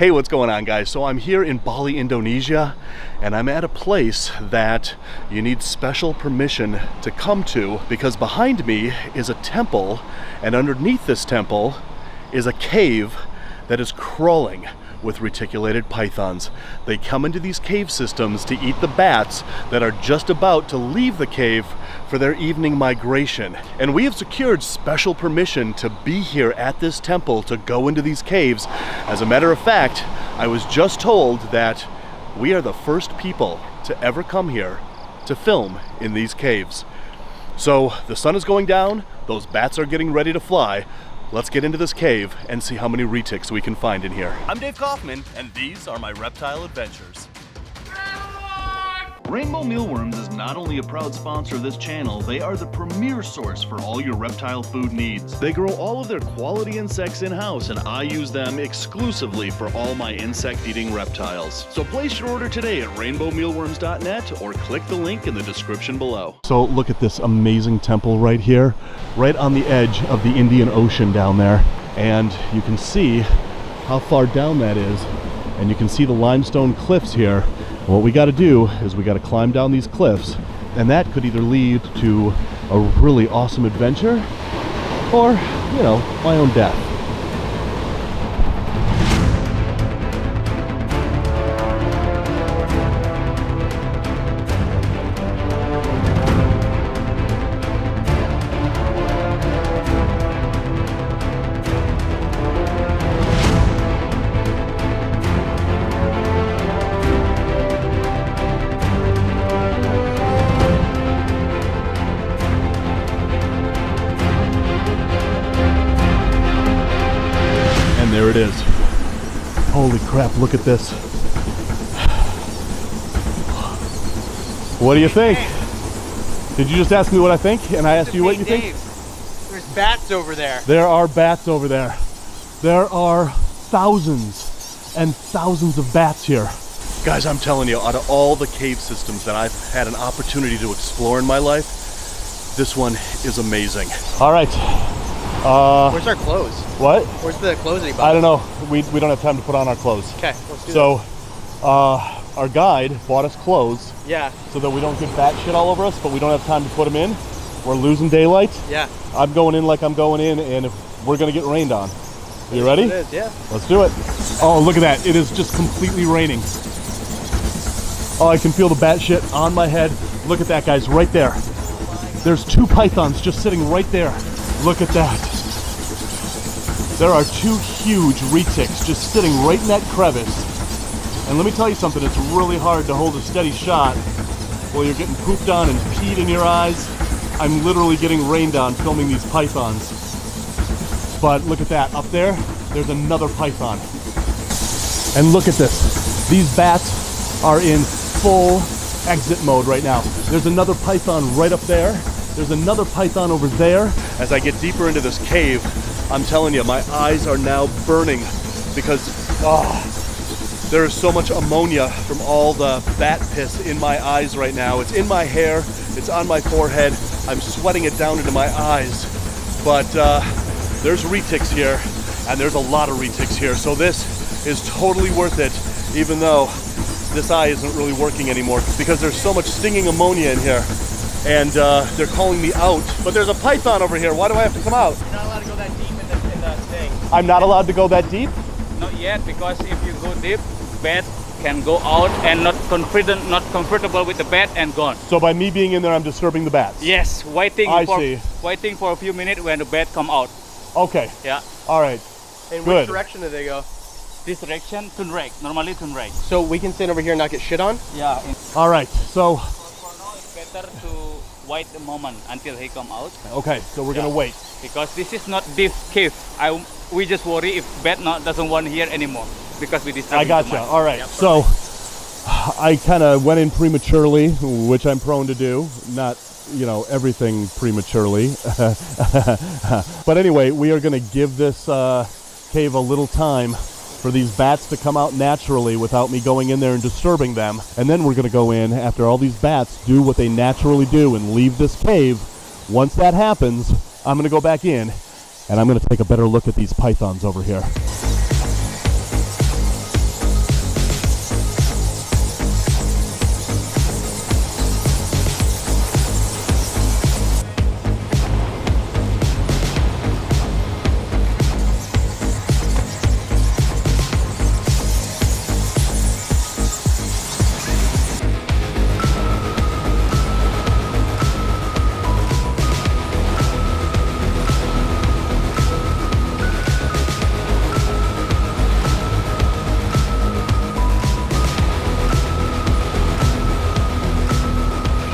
Hey, what's going on, guys? So I'm here in Bali, Indonesia, and I'm at a place that you need special permission to come to because behind me is a temple, and underneath this temple is a cave that is crawling with reticulated pythons. They come into these cave systems to eat the bats that are just about to leave the cave for their evening migration. And we have secured special permission to be here at this temple to go into these caves. As a matter of fact, I was just told that we are the first people to ever come here to film in these caves. So the sun is going down, those bats are getting ready to fly. Let's get into this cave and see how many retics we can find in here. I'm Dave Kaufman, and these are my reptile adventures. Rainbow Mealworms is not only a proud sponsor of this channel, they are the premier source for all your reptile food needs. They grow all of their quality insects in-house, and I use them exclusively for all my insect-eating reptiles. So place your order today at rainbowmealworms.net or click the link in the description below. So look at this amazing temple right here, right on the edge of the Indian Ocean down there. And you can see how far down that is, and you can see the limestone cliffs here. What we got to do is we got to climb down these cliffs, and that could either lead to a really awesome adventure or, you know, my own death. There it is. Holy crap, look at this. What do you think? Did you just ask me what I think and I asked you what you think? There's bats over there. There are bats over there. There are thousands and thousands of bats here. Guys, I'm telling you, out of all the cave systems that I've had an opportunity to explore in my life, this one is amazing. All right. Where's our clothes? What? Where's the clothes that he bought? I don't know. We don't have time to put on our clothes. Okay, let's do So, our guide bought us clothes. Yeah. So that we don't get bat shit all over us, but we don't have time to put them in. We're losing daylight. Yeah. I'm going in like I'm going in, and if we're gonna get rained on. You ready? It is, yeah. Let's do it. Oh, look at that. It is just completely raining. Oh, I can feel the bat shit on my head. Look at that, guys, right there. There's two pythons just sitting right there. Look at that. There are two huge retics just sitting right in that crevice. And let me tell you something, it's really hard to hold a steady shot while you're getting pooped on and peed in your eyes. I'm literally getting rained on filming these pythons. But look at that, up there, there's another python. And look at this. These bats are in full exit mode right now. There's another python right up there. There's another python over there. As I get deeper into this cave, I'm telling you, my eyes are now burning because there is so much ammonia from all the bat piss in my eyes right now. It's in my hair, it's on my forehead, I'm sweating it down into my eyes. But there's retics here, and there's a lot of retics here, so this is totally worth it, even though this eye isn't really working anymore because there's so much stinging ammonia in here. And they're calling me out. But there's a python over here. Why do I have to come out? You're not allowed to go that deep in the thing. I'm not allowed to go that deep? Not yet, because if you go deep, bat can go out and not comfortable with the bat and gone. So by me being in there, I'm disturbing the bats? Yes, waiting for a few minutes when the bat come out. Okay. Yeah. All right. In Good. which direction do they go? This direction, turn right. Normally turn right. So we can stand over here and not get shit on? Yeah. All right. So For now, it's better to wait a moment until he come out. Okay. So we're gonna wait because this is not this cave. We just worry if bat doesn't want here anymore because we disturb. I gotcha. All right. Yep. So I kind of went in prematurely, which I'm prone to do. Not, you know, everything prematurely. But anyway, we are gonna give this cave a little time for these bats to come out naturally without me going in there and disturbing them. And then we're gonna go in after all these bats do what they naturally do and leave this cave. Once that happens, I'm gonna go back in and I'm gonna take a better look at these pythons over here.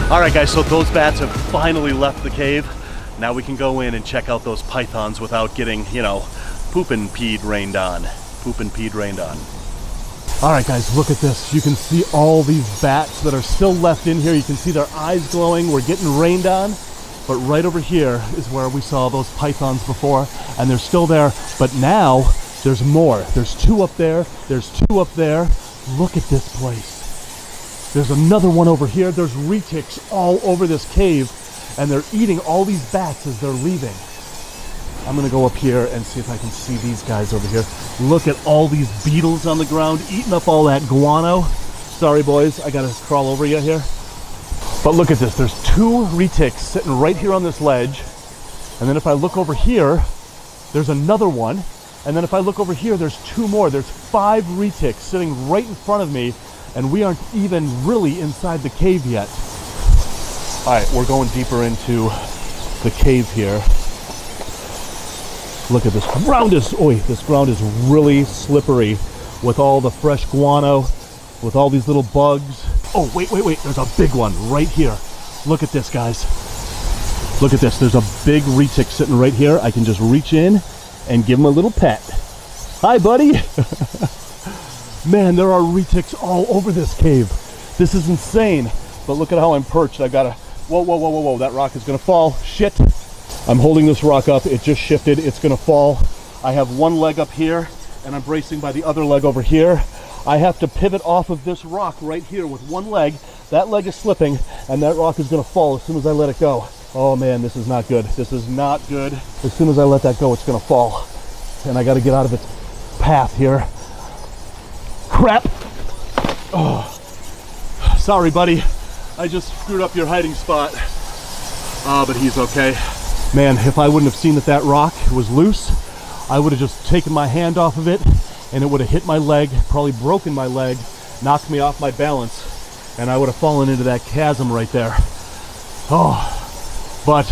All right, guys, so those bats have finally left the cave. Now we can go in and check out those pythons without getting, you know, poop and peed rained on. Poop and peed rained on. All right, guys, look at this. You can see all these bats that are still left in here. You can see their eyes glowing. We're getting rained on. But right over here is where we saw those pythons before, and they're still there. But now there's more. There's 2 up there. There's 2 up there. Look at this place. There's another one over here. There's retics all over this cave, and they're eating all these bats as they're leaving. I'm gonna go up here and see if I can see these guys over here. Look at all these beetles on the ground eating up all that guano. Sorry, boys, I gotta crawl over you here. But look at this, there's 2 retics sitting right here on this ledge. And then if I look over here, there's another one. And then if I look over here, there's 2 more. There's 5 retics sitting right in front of me, and we aren't even really inside the cave yet. All right, we're going deeper into the cave here. Look at this ground is, this ground is really slippery with all the fresh guano, with all these little bugs. Oh, wait, there's a big one right here. Look at this, guys. Look at this, there's a big retic sitting right here. I can just reach in and give him a little pet. Hi, buddy. Man, there are retics all over this cave. This is insane. But look at how I'm perched. I've got a, whoa, that rock is gonna fall. Shit. I'm holding this rock up, it just shifted, it's gonna fall. I have one leg up here, and I'm bracing by the other leg over here. I have to pivot off of this rock right here with one leg. That leg is slipping, and that rock is gonna fall as soon as I let it go. Oh man, this is not good. This is not good. As soon as I let that go, it's gonna fall. And I gotta get out of its path here. Crap! Oh, sorry, buddy. I just screwed up your hiding spot. But he's okay. Man, if I wouldn't have seen that that rock was loose, I would have just taken my hand off of it, and it would have hit my leg, probably broken my leg, knocked me off my balance, and I would have fallen into that chasm right there. Oh, but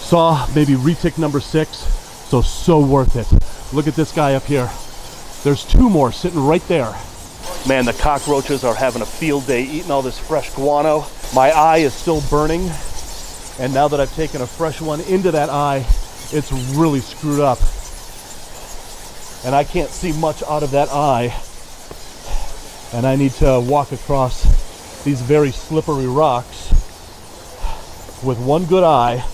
saw maybe retic number 6, so worth it. Look at this guy up here. There's 2 more sitting right there. Man, the cockroaches are having a field day eating all this fresh guano. My eye is still burning. And now that I've taken a fresh one into that eye, it's really screwed up. And I can't see much out of that eye. And I need to walk across these very slippery rocks with one good eye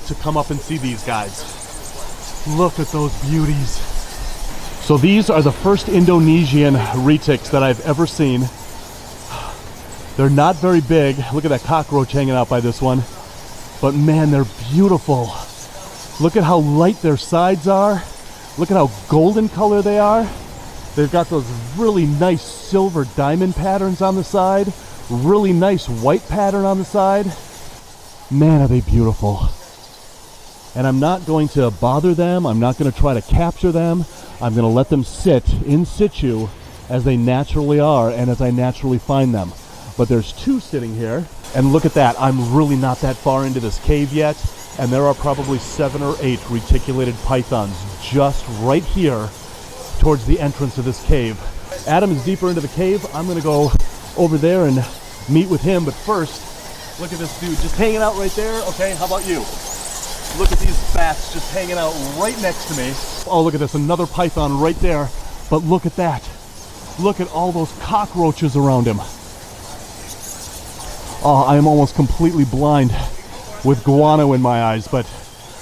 to come up and see these guys. Look at those beauties. So these are the first Indonesian retics that I've ever seen. They're not very big. Look at that cockroach hanging out by this one. But man, they're beautiful. Look at how light their sides are. Look at how golden color they are. They've got those really nice silver diamond patterns on the side. Really nice white pattern on the side. Man, are they beautiful. And I'm not going to bother them. I'm not going to try to capture them. I'm going to let them sit in situ as they naturally are and as I naturally find them. But there's 2 sitting here, and look at that. I'm really not that far into this cave yet, and there are probably 7 or 8 reticulated pythons just right here towards the entrance of this cave. Adam is deeper into the cave. I'm gonna go over there and meet with him, but first, look at this dude just hanging out right there. Okay, how about you? Look at these bats just hanging out right next to me. Oh, look at this, another python right there, but look at that. Look at all those cockroaches around him. Oh, I am almost completely blind with guano in my eyes, but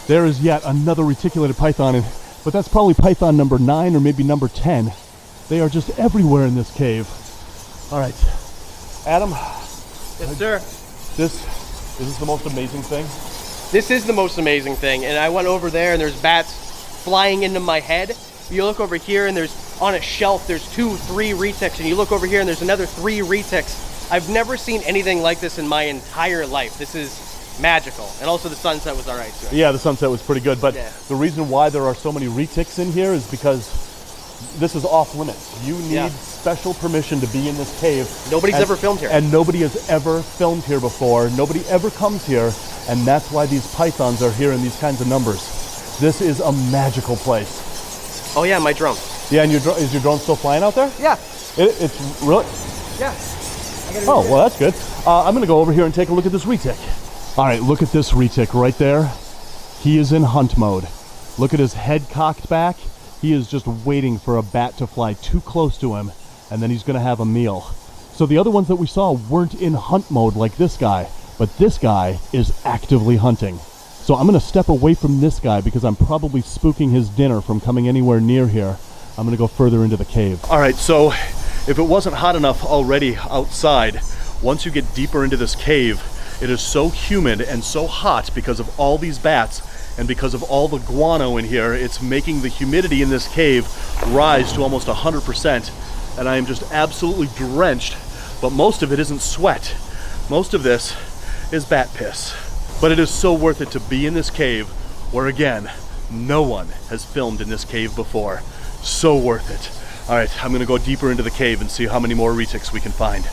there is yet another reticulated python, but that's probably python number 9 or maybe number 10. They are just everywhere in this cave. All right, Adam. Yes, sir. This is the most amazing thing. This is the most amazing thing, and I went over there and there's bats flying into my head. You look over here and there's, on a shelf, there's 2, 3 retics, and you look over here and there's another 3 retics. I've never seen anything like this in my entire life. This is magical. And also the sunset was all right too. Yeah, the sunset was pretty good, but yeah. The reason why there are so many retics in here is because this is off limits. You need special permission to be in this cave. Nobody's ever filmed here. And nobody has ever filmed here before. Nobody ever comes here, and that's why these pythons are here in these kinds of numbers. This is a magical place. Oh yeah, my drone. Yeah, and is your drone still flying out there? Yeah. It's really? Yeah. Oh, well, that's good. I'm gonna go over here and take a look at this retic. All right, look at this retic right there. He is in hunt mode. Look at his head cocked back. He is just waiting for a bat to fly too close to him, and then he's gonna have a meal. So the other ones that we saw weren't in hunt mode like this guy, but this guy is actively hunting. So I'm gonna step away from this guy because I'm probably spooking his dinner from coming anywhere near here. I'm gonna go further into the cave. All right, so if it wasn't hot enough already outside, once you get deeper into this cave, it is so humid and so hot because of all these bats and because of all the guano in here. It's making the humidity in this cave rise to almost 100%, and I am just absolutely drenched, but most of it isn't sweat. Most of this is bat piss. But it is so worth it to be in this cave where, again, no one has filmed in this cave before. So worth it. All right, I'm gonna go deeper into the cave and see how many more retics we can find.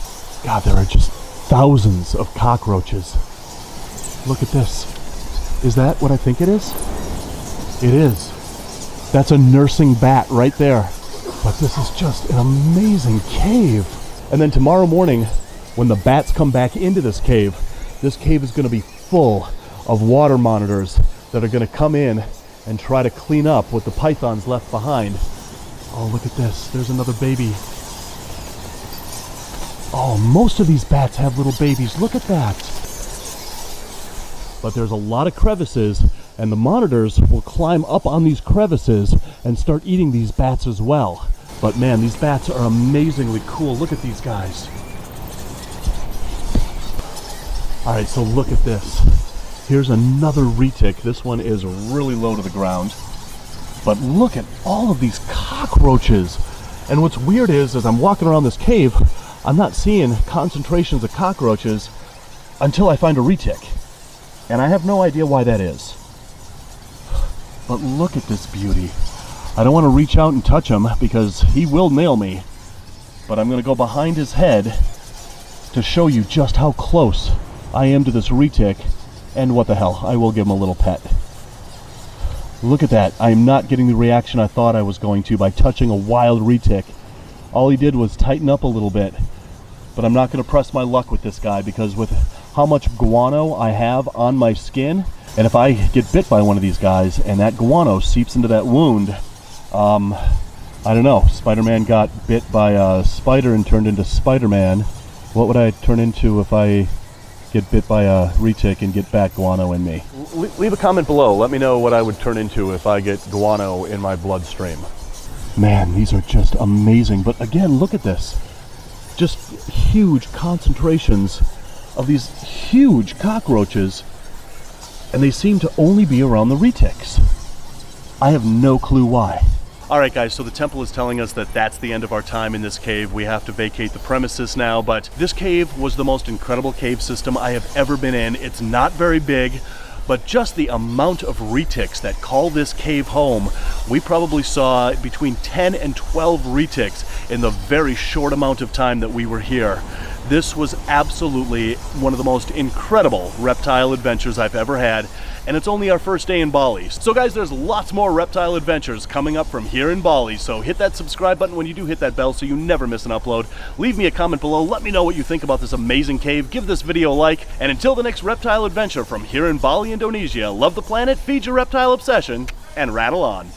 God, there are just thousands of cockroaches. Look at this. Is that what I think it is? It is. That's a nursing bat right there. But this is just an amazing cave. And then tomorrow morning, when the bats come back into this cave is gonna be full of water monitors that are gonna come in and try to clean up what the pythons left behind. Oh, look at this. There's another baby. Oh, most of these bats have little babies. Look at that. But there's a lot of crevices, and the monitors will climb up on these crevices and start eating these bats as well. But man, these bats are amazingly cool. Look at these guys. All right, so look at this. Here's another retic. This one is really low to the ground. But look at all of these cockroaches. And what's weird is, as I'm walking around this cave, I'm not seeing concentrations of cockroaches until I find a retic. And I have no idea why that is. But look at this beauty. I don't want to reach out and touch him because he will nail me. But I'm going to go behind his head to show you just how close I am to this retic. And what the hell, I will give him a little pet. Look at that. I am not getting the reaction I thought I was going to by touching a wild retic. All he did was tighten up a little bit. But I'm not going to press my luck with this guy because with how much guano I have on my skin, and if I get bit by one of these guys and that guano seeps into that wound, I don't know. Spider-Man got bit by a spider and turned into Spider-Man. What would I turn into if I get bit by a retic and get bat guano in me? Leave a comment below. Let me know what I would turn into if I get guano in my bloodstream. Man, these are just amazing. But again, look at this. Just huge concentrations of these huge cockroaches, and they seem to only be around the retics. I have no clue why. All right, guys, so the temple is telling us that that's the end of our time in this cave. We have to vacate the premises now, but this cave was the most incredible cave system I have ever been in. It's not very big, but just the amount of retics that call this cave home, we probably saw between 10 and 12 retics in the very short amount of time that we were here. This was absolutely one of the most incredible reptile adventures I've ever had, and it's only our first day in Bali. So guys, there's lots more reptile adventures coming up from here in Bali, so hit that subscribe button when you do hit that bell so you never miss an upload. Leave me a comment below, let me know what you think about this amazing cave, give this video a like, and until the next reptile adventure from here in Bali, Indonesia, love the planet, feed your reptile obsession, and rattle on.